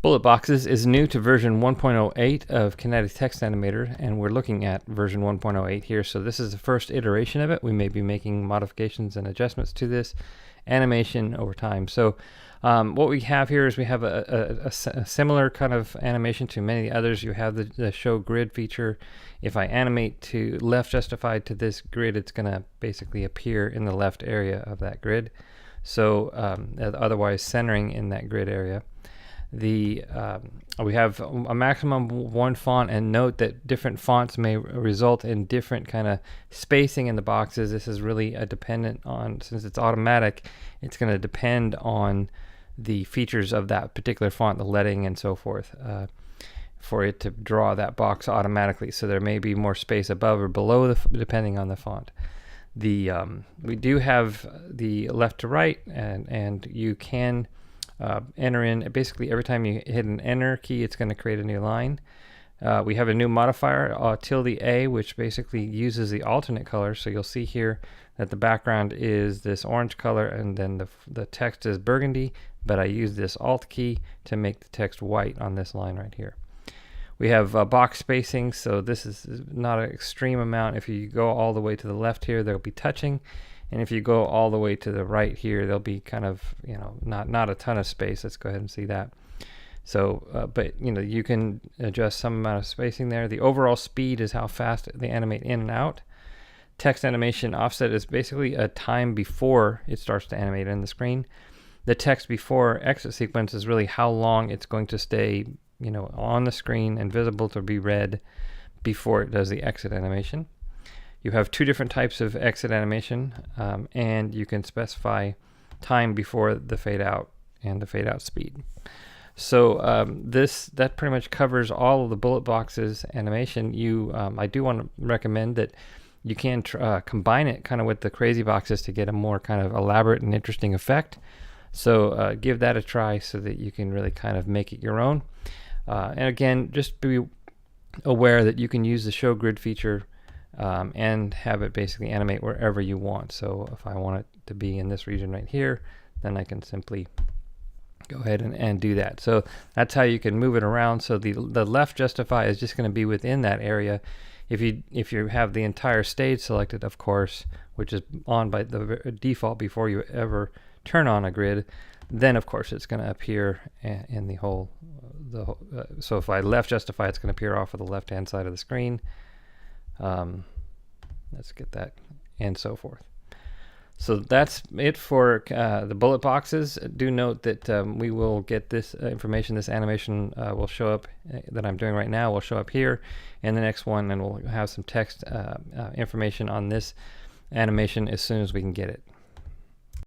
Bullet boxes is new to version 1.08 of Kinetic Text Animator, and we're looking at version 1.08 here. So this is the first iteration of it. We may be making modifications and adjustments to this animation over time. So what we have here is we have a similar kind of animation to many of the others. You have the show grid feature. If I animate to left justified to this grid, it's going to basically appear in the left area of that grid. So otherwise centering in that grid area. We have a maximum of one font, and note that different fonts may result in different kind of spacing in the boxes. This is really dependent on, since it's automatic, it's going to depend on the features of that particular font, the leading and so forth, for it to draw that box automatically. So there may be more space above or below depending on the font. We do have the left to right, and you can enter in, basically every time you hit an enter key, it's going to create a new line. We have a new modifier, tilde A, which basically uses the alternate color. So you'll see here that the background is this orange color, and then the text is burgundy, but I use this alt key to make the text white on this line right here. We have box spacing, so this is not an extreme amount. If you go all the way to the left here, there'll be touching. And if you go all the way to the right here, there'll be kind of, not a ton of space. Let's go ahead and see that. So, but you can adjust some amount of spacing there. The overall speed is how fast they animate in and out. Text animation offset is basically a time before it starts to animate in the screen. The text before exit sequence is really how long it's going to stay, on the screen and visible to be read before it does the exit animation. You have two different types of exit animation, and you can specify time before the fade out and the fade out speed. So that pretty much covers all of the bullet boxes animation. I do want to recommend that you can combine it kind of with the crazy boxes to get a more kind of elaborate and interesting effect. So give that a try so that you can really kind of make it your own. And again, just be aware that you can use the show grid feature and have it basically animate wherever you want. So if I want it to be in this region right here, then I can simply go ahead and do that. So that's how you can move it around. So the left justify is just going to be within that area. If you have the entire stage selected, of course, which is on by the default before you ever turn on a grid, then of course it's going to appear in the whole. So if I left justify, it's going to appear off of the left hand side of the screen. Let's get that, and so forth. So that's it for the bullet boxes. Do note that we will get this information, this animation will show up, that I'm doing right now will show up here in the next one, and we'll have some text information on this animation as soon as we can get it.